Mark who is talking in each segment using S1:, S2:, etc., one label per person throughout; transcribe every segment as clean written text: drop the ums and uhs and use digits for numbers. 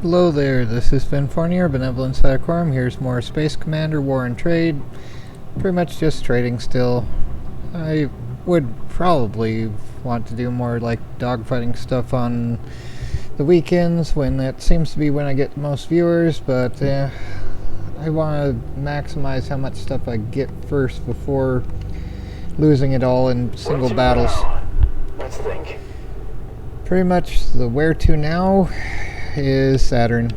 S1: Hello there, this is Finn Fournier, Benevolent Sataquorum. Here's more Space Commander War and Trade. Pretty much just trading still. I would probably want to do more like dogfighting stuff on the weekends when that seems to be when I get the most viewers, but I want to maximize how much stuff I get first before losing it all in single battles.
S2: Let's think.
S1: Pretty much the where to now is Saturn.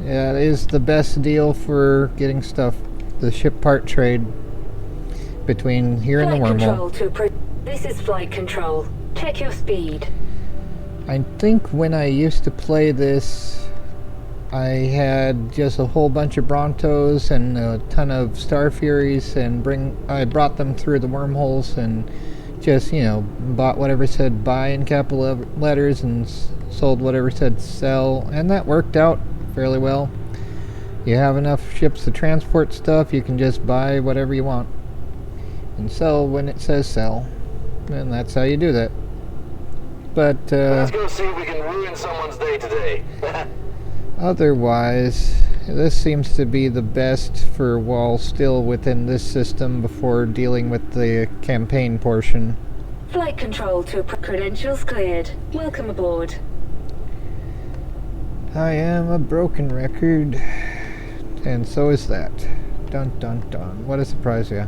S1: Yeah, it is the best deal for getting stuff. The ship part trade between here and the wormhole.
S3: This is flight control. Check your speed.
S1: I think when I used to play this, I had just a whole bunch of Brontos and a ton of Star Furies, and I brought them through the wormholes and just, bought whatever said buy in capital letters and sold whatever said sell, and that worked out fairly well. You have enough ships to transport stuff, you can just buy whatever you want and sell when it says sell, and that's how you do that. But
S2: let's go see if we can ruin someone's day today.
S1: Otherwise, this seems to be the best for while still within this system before dealing with the campaign portion.
S3: Flight control to credentials cleared. Welcome aboard.
S1: I am a broken record, and so is that. Dun dun dun. What a surprise, yeah.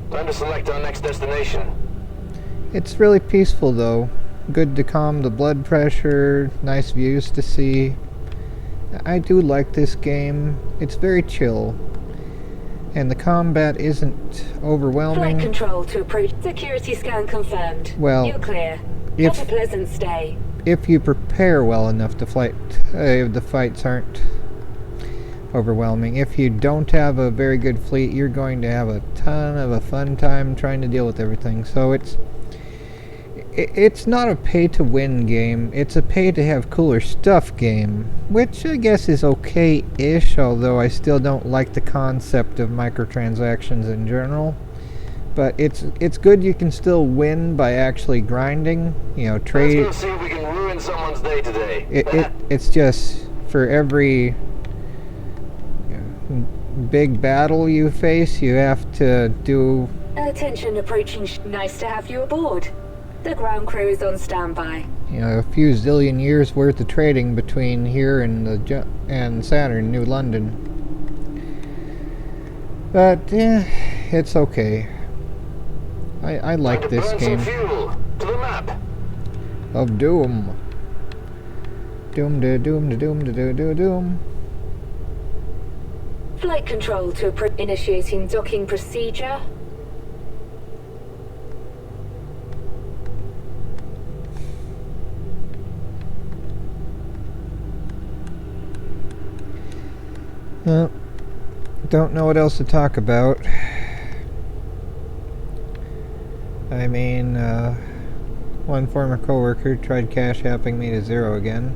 S2: Time to select our next destination.
S1: It's really peaceful though. Good to calm the blood pressure, nice views to see. I do like this game. It's very chill. And the combat isn't overwhelming.
S3: Flight control to approach. Security scan confirmed.
S1: Well,
S3: you're clear. Have a pleasant stay.
S1: If you prepare well enough to fight, the fights aren't overwhelming. If you don't have a very good fleet, you're going to have a ton of a fun time trying to deal with everything. So it's not a pay-to-win game, it's a pay-to-have-cooler stuff game, which I guess is okay-ish, although I still don't like the concept of microtransactions in general. But it's good you can still win by actually grinding, trade.
S2: Let's go see if we can ruin someone's day today.
S1: It's just, for every big battle you face, you have to do...
S3: Attention approaching nice to have you aboard. The ground crew is on standby.
S1: A few zillion years worth of trading between here and Saturn, New London. But it's okay. I like this game.
S2: Fuel to the map
S1: of doom. Doom da doom da doom da do do doom.
S3: Flight control to initiating docking procedure.
S1: Don't know what else to talk about. I mean, one former coworker tried cash apping me to 0 again.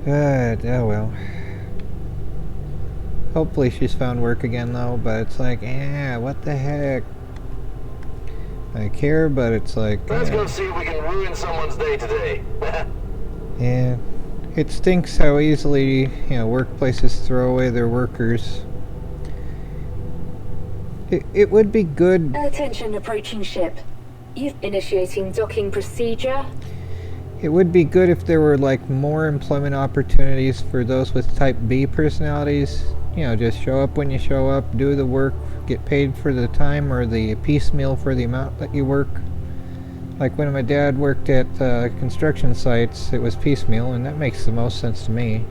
S1: Oh well. Hopefully she's found work again though, but it's like, what the heck? I care, but it's like...
S2: Let's go see if we can ruin someone's day today.
S1: Yeah. It stinks how easily, workplaces throw away their workers. It would be good...
S3: Attention approaching ship. You've initiating docking procedure.
S1: It would be good if there were, more employment opportunities for those with Type B personalities. Just show up when you show up, do the work, get paid for the time or the piecemeal for the amount that you work. Like when my dad worked at construction sites, it was piecemeal, and that makes the most sense to me.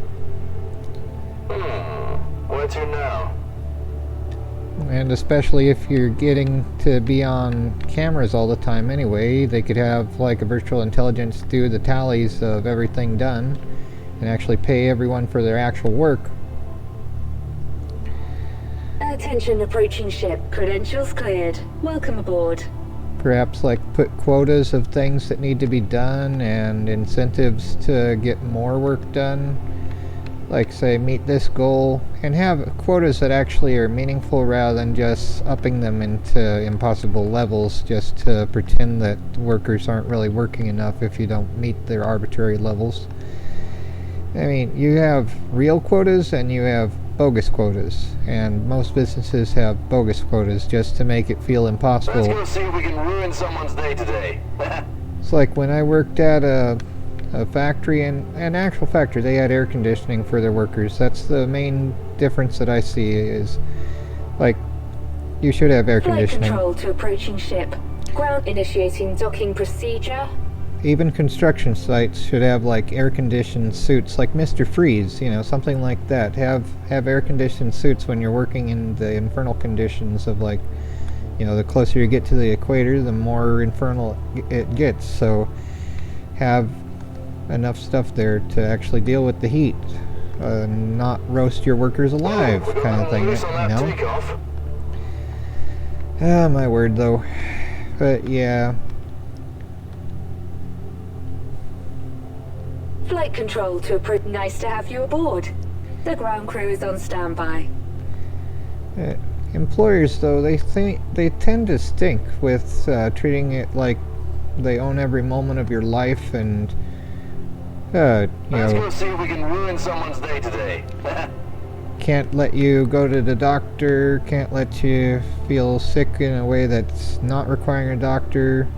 S2: Where to now?
S1: And especially if you're getting to be on cameras all the time anyway, they could have a virtual intelligence do the tallies of everything done and actually pay everyone for their actual work.
S3: Attention approaching ship. Credentials cleared. Welcome aboard.
S1: Perhaps put quotas of things that need to be done and incentives to get more work done. Say meet this goal, and have quotas that actually are meaningful rather than just upping them into impossible levels just to pretend that workers aren't really working enough if you don't meet their arbitrary levels. I mean, you have real quotas and you have bogus quotas, and most businesses have bogus quotas just to make it feel impossible.
S2: Let's go see if we can ruin someone's day today.
S1: It's like when I worked at a factory, an actual factory, they had air conditioning for their workers. That's the main difference that I see is, like, you should have air conditioning.
S3: Flight control to approaching ship. Ground initiating docking procedure.
S1: Even construction sites should have like air-conditioned suits, like Mr. Freeze, you know, something like that. Have air-conditioned suits when you're working in the infernal conditions of, like, you know, the closer you get to the equator, the more infernal it gets. So have enough stuff there to actually deal with the heat, not roast your workers alive, kind of thing, you know. Ah, my word, though. But yeah.
S3: Flight control to approach. Nice to have you aboard. The ground crew is on standby.
S1: Employers, though, they tend to stink with treating it like they own every moment of your life, and you
S2: Let's
S1: know,
S2: go see if we can ruin someone's day today.
S1: can't let you go to the doctor, can't let you feel sick in a way that's not requiring a doctor,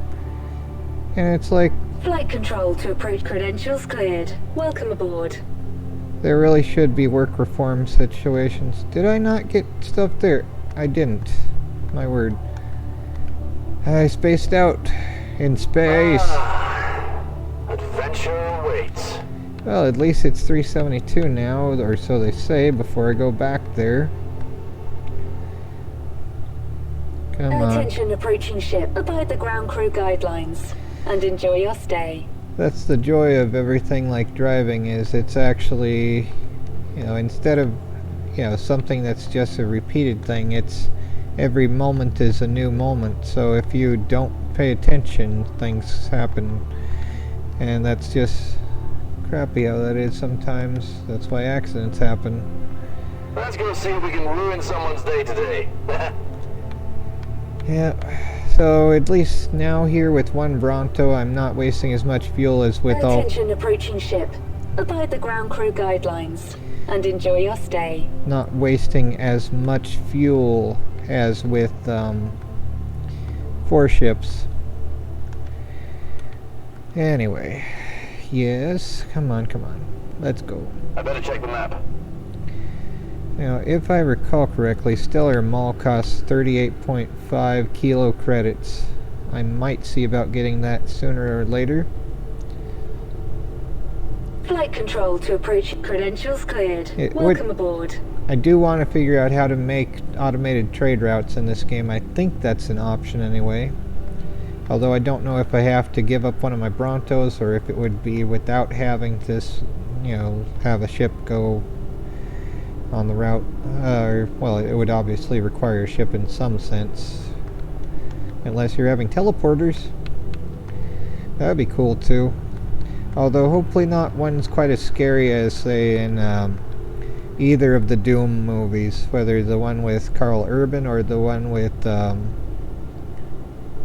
S1: and it's like,
S3: Flight control to approach. Credentials cleared. Welcome aboard.
S1: there really should be work reform situations. Did I not get stuff there? I didn't. My word. I spaced out in space.
S2: Adventure awaits.
S1: Well, at least it's 372 now, or so they say, before I go back there. Come on.
S3: Attention approaching ship. Abide the ground crew guidelines and enjoy your stay.
S1: That's the joy of everything like driving, is it's actually, you know, instead of, you know, something that's just a repeated thing, it's every moment is a new moment. So if you don't pay attention, things happen, and that's just crappy how that is sometimes. That's why accidents happen.
S2: Let's go see if we can ruin someone's day today.
S1: Yeah, so at least now here with one Bronto, I'm not wasting as much fuel as with all...
S3: Attention approaching ship. Abide the ground crew guidelines and enjoy your stay.
S1: Not wasting as much fuel as with 4 ships. Anyway, yes, come on, let's go.
S2: I better check the map.
S1: Now, if I recall correctly, Stellar Mall costs 38.5 kilo credits. I might see about getting that sooner or later.
S3: Flight control to approach. Credentials cleared. Welcome aboard.
S1: I do want to figure out how to make automated trade routes in this game. I think that's an option anyway. Although I don't know if I have to give up one of my Brontos, or if it would be without having to, you know, have a ship go on the route. Well, it would obviously require a ship in some sense. Unless you're having teleporters. That would be cool too. Although hopefully not ones quite as scary as, say, in either of the Doom movies. Whether the one with Carl Urban or the one with...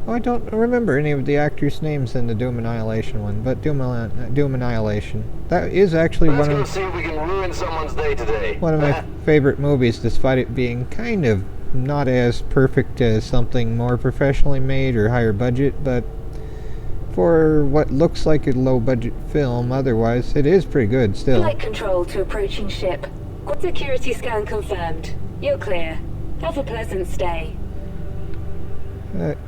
S1: Oh, I don't remember any of the actors' names in the Doom Annihilation one, but Doom Annihilation. That is actually
S2: Let's go see if we can ruin someone's day today.
S1: one of my favorite movies, despite it being kind of not as perfect as something more professionally made or higher budget, but for what looks like a low-budget film, otherwise, it is pretty good still.
S3: Flight control to approaching ship. Security scan confirmed. You're clear. Have a pleasant stay.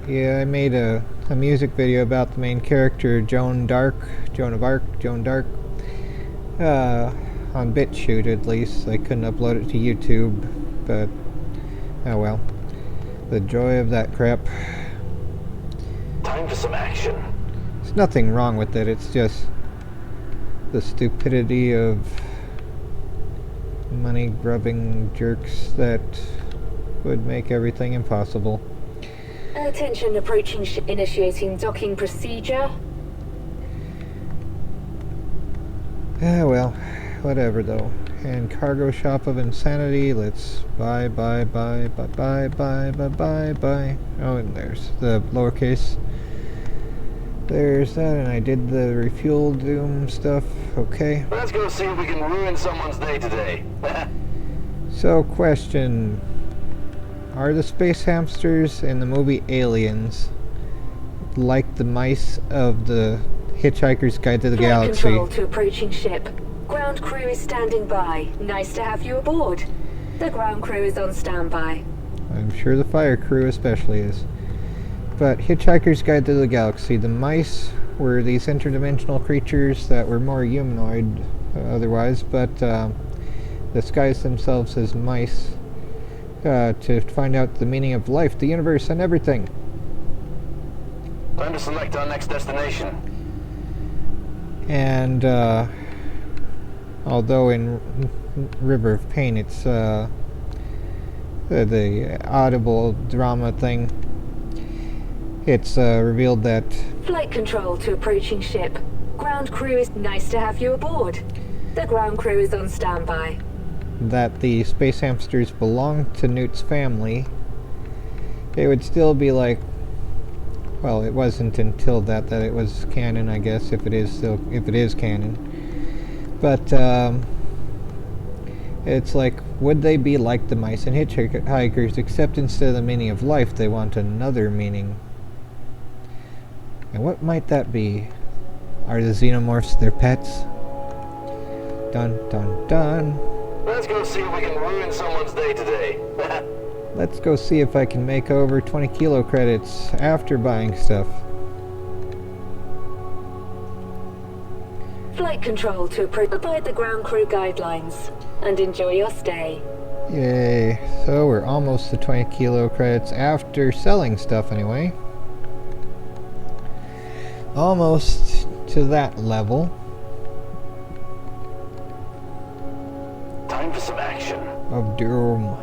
S1: Yeah, I made a music video about the main character, Joan of Arc, on BitChute at least. I couldn't upload it to YouTube, but oh well. The joy of that crap.
S2: Time for some action.
S1: There's nothing wrong with it, it's just the stupidity of money-grubbing jerks that would make everything impossible.
S3: Attention approaching ship. Initiating docking procedure.
S1: Well, whatever though. And cargo shop of insanity, let's buy. Oh, and there's the lowercase. There's that, and I did the refuel doom stuff. Okay.
S2: Let's go see if we can ruin someone's day today.
S1: So, question. Are the space hamsters in the movie Aliens like the mice of the Hitchhiker's Guide to the
S3: Flight
S1: Galaxy?
S3: control to approaching ship. Ground crew is standing by. Nice to have you aboard. The ground crew is on standby.
S1: I'm sure the fire crew especially is. But Hitchhiker's Guide to the Galaxy, the mice were these interdimensional creatures that were more humanoid otherwise, but disguised themselves as mice to find out the meaning of life, the universe, and everything.
S2: Time to select our next destination.
S1: And although in River of Pain it's the audible drama thing, it's revealed that
S3: Flight control to approaching ship. Ground crew is nice to have you aboard. The ground crew is on standby.
S1: the space hamsters belong to Newt's family. It would still be like, well, it wasn't until that it was canon, I guess, if it is canon. But it's like, would they be like the mice and hitchhikers, except instead of the meaning of life, they want another meaning? And what might that be? Are the xenomorphs their pets? Dun dun dun.
S2: Let's go see if we can ruin someone's day today.
S1: Let's go see if I can make over 20 kilo credits after buying stuff.
S3: Flight control to abide the ground crew guidelines and enjoy your stay.
S1: Yay. So we're almost to 20 kilo credits after selling stuff anyway. Almost to that level.
S2: Time for some action.
S1: Of doom.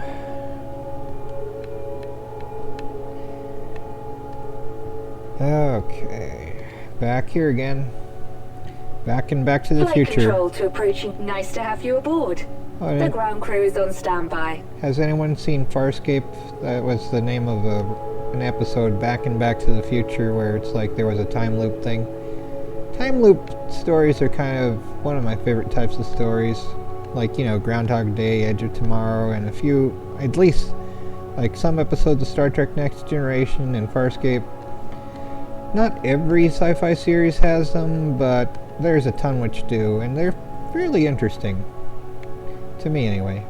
S1: Okay. Back here again. Back to the
S3: Flight
S1: future.
S3: control to approaching. Nice to have you aboard.
S1: Oh,
S3: The ground crew is on standby.
S1: has anyone seen Farscape? That was the name of an episode, Back to the Future, where it's like there was a time loop thing. Time loop stories are kind of one of my favorite types of stories. Like, you know, Groundhog Day, Edge of Tomorrow, and a few, at least, like some episodes of Star Trek Next Generation and Farscape. Not every sci-fi series has them, but there's a ton which do, and they're fairly interesting. To me, anyway.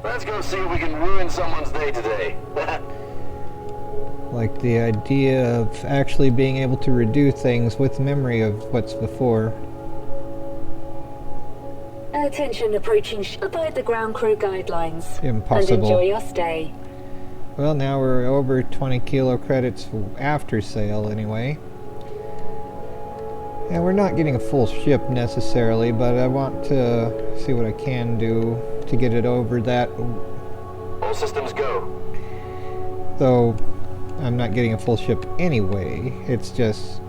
S2: Let's go see if we can ruin someone's day today.
S1: Like the idea of actually being able to redo things with memory of what's before.
S3: Attention approaching ship. Abide the ground crew guidelines.
S1: Impossible.
S3: And enjoy your stay.
S1: Well, now we're over 20 kilo credits after sale anyway. And we're not getting a full ship necessarily, but I want to see what I can do to get it over that.
S2: All systems go.
S1: Though I'm not getting a full ship anyway. It's just,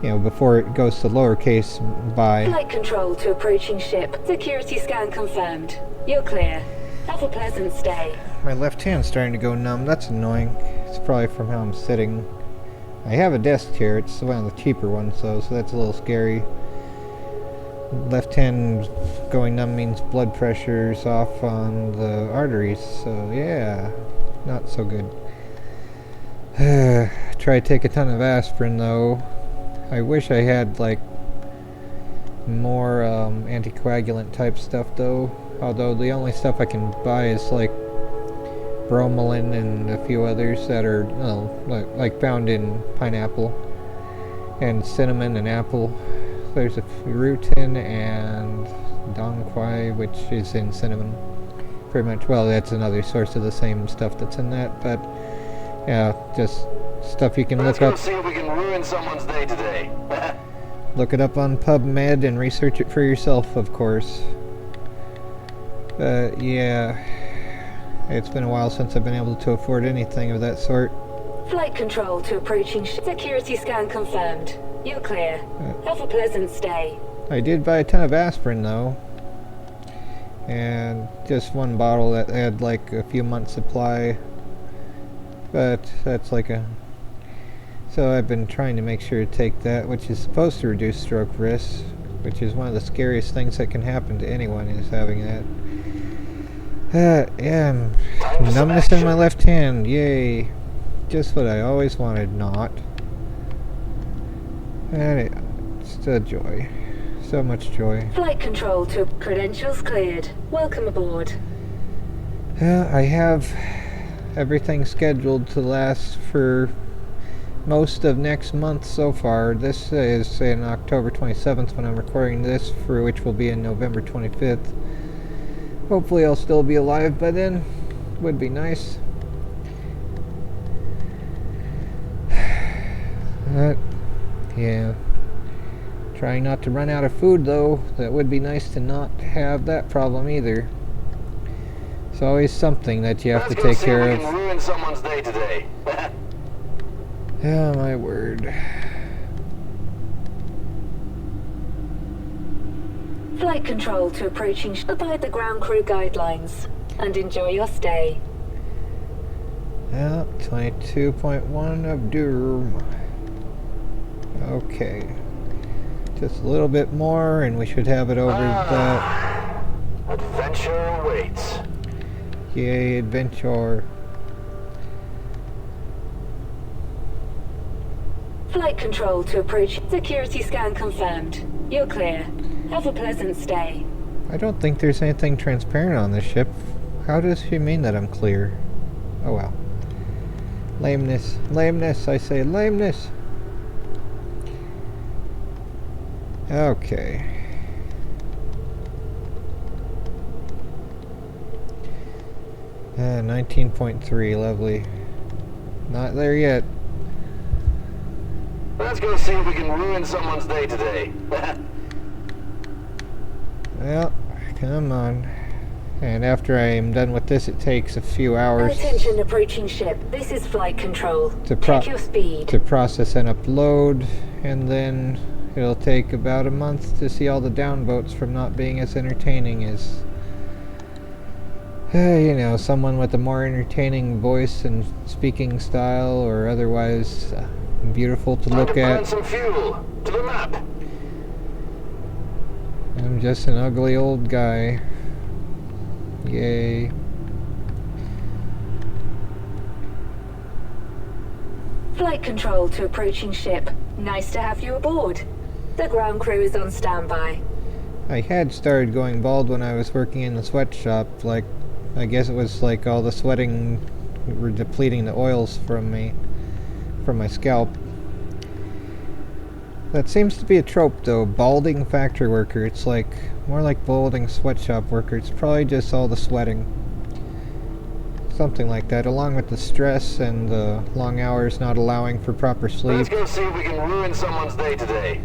S1: you know, before it goes to lowercase by.
S3: Flight control to approaching ship. Security scan confirmed. You're clear. Have a pleasant stay.
S1: My left hand's starting to go numb. That's annoying. It's probably from how I'm sitting. I have a desk chair. It's one of the cheaper ones, though, so that's a little scary. Left hand going numb means blood pressure's off on the arteries, so yeah, not so good. Try to take a ton of aspirin, though. I wish I had, like, more anticoagulant type stuff, though. Although the only stuff I can buy is, like, bromelain and a few others that are, like found in pineapple and cinnamon and apple. There's a rutin and dong quai, which is in cinnamon. Pretty much, well, that's another source of the same stuff that's in that, but yeah, just stuff you can
S2: Let's
S1: look
S2: go
S1: up.
S2: see if we can ruin someone's day today.
S1: Look it up on PubMed and research it for yourself, of course. But yeah, it's been a while since I've been able to afford anything of that sort.
S3: Flight control to approaching ship. Security scan confirmed. You're clear. Have a pleasant stay.
S1: I did buy a ton of aspirin, though. And just one bottle that had like a few months supply. But that's like a... So I've been trying to make sure to take that, which is supposed to reduce stroke risk, which is one of the scariest things that can happen to anyone, is having that. Yeah, numbness in my left hand, yay. Just what I always wanted, not. And it's a joy. So much joy.
S3: Flight control to credentials cleared. Welcome aboard.
S1: I have everything scheduled to last for most of next month so far. This is in October 27th when I'm recording this, for which will be in November 25th. Hopefully I'll still be alive by then. Would be nice. Yeah. Trying not to run out of food though. That would be nice to not have that problem either. It's always something that you have to take care of.
S2: Let's go see if we can ruin someone's day today.
S1: Oh my word.
S3: Flight control to approaching. Abide the ground crew guidelines and enjoy your stay.
S1: Yeah, 22.1 of doom. Okay. Just a little bit more and we should have it over that.
S2: Adventure awaits.
S1: Yay, adventure.
S3: Flight control to approach. Security scan confirmed. You're clear. Have a pleasant stay.
S1: I don't think there's anything transparent on this ship. How does she mean that I'm clear? Oh well. Lameness. Lameness, I say lameness. Okay. Ah, 19.3, lovely. Not there yet.
S2: Let's go see if we can ruin someone's day today.
S1: Well, come on. And after I am done with this, it takes a few hours
S3: Attention approaching ship. This is flight control. Check your speed.
S1: to process and upload, and then it'll take about a month to see all the downvotes from not being as entertaining as, you know, someone with a more entertaining voice and speaking style, or otherwise beautiful to look
S2: Burn
S1: at.
S2: some fuel. To the map.
S1: I'm just an ugly old guy. Yay.
S3: Flight control to approaching ship. Nice to have you aboard. The ground crew is on standby.
S1: I had started going bald when I was working in the sweatshop. Like, I guess it was like all the sweating were depleting the oils from my scalp. That seems to be a trope though. Balding factory worker. It's like more like balding sweatshop worker. It's probably just all the sweating. Something like that, along with the stress and the long hours not allowing for proper sleep.
S2: Let's go see if we can ruin someone's day today.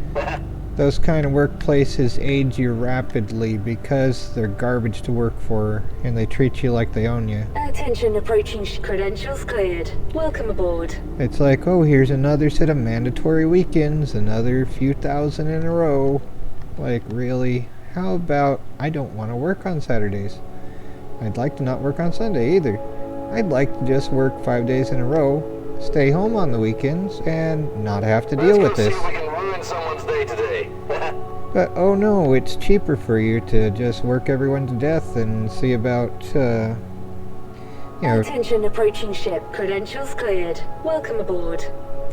S1: Those kind of workplaces age you rapidly because they're garbage to work for and they treat you like they own you.
S3: Attention approaching credentials cleared. Welcome aboard.
S1: It's like, oh, here's another set of mandatory weekends, another few thousand in a row. Like, really? How about I don't want to work on Saturdays? I'd like to not work on Sunday either. I'd like to just work 5 days in a row, stay home on the weekends, and not have to deal with this.
S2: Let's go see if we can ruin someone's day today.
S1: But oh no, it's cheaper for you to just work everyone to death and see about, you know,
S3: Attention approaching ship. Credentials cleared. Welcome aboard.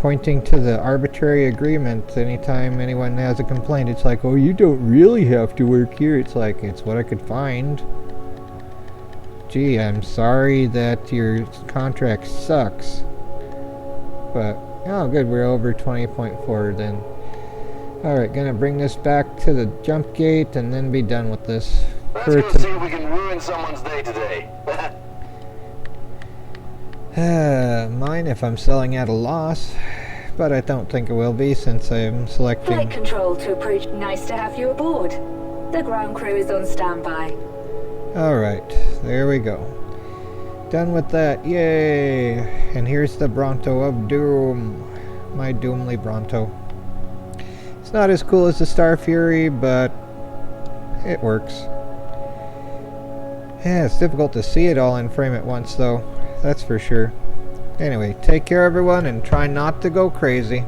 S1: pointing to the arbitrary agreement. Anytime anyone has a complaint, it's like, oh, you don't really have to work here. It's like, it's what I could find. Gee, I'm sorry that your contract sucks. But, oh good, we're over 20.4 then. Alright, gonna bring this back to the jump gate and then be done with this.
S2: Let's go see if we can ruin someone's day today.
S1: Mine if I'm selling at a loss, but I don't think it will be since I'm selecting...
S3: Flight control to approach. Nice to have you aboard. The ground crew is on standby.
S1: Alright, there we go. Done with that, yay! And here's the Bronto of Doom. My Doomly Bronto. It's not as cool as the Star Fury, but it works. Yeah, it's difficult to see it all in frame at once though, that's for sure. Anyway, take care everyone and try not to go crazy.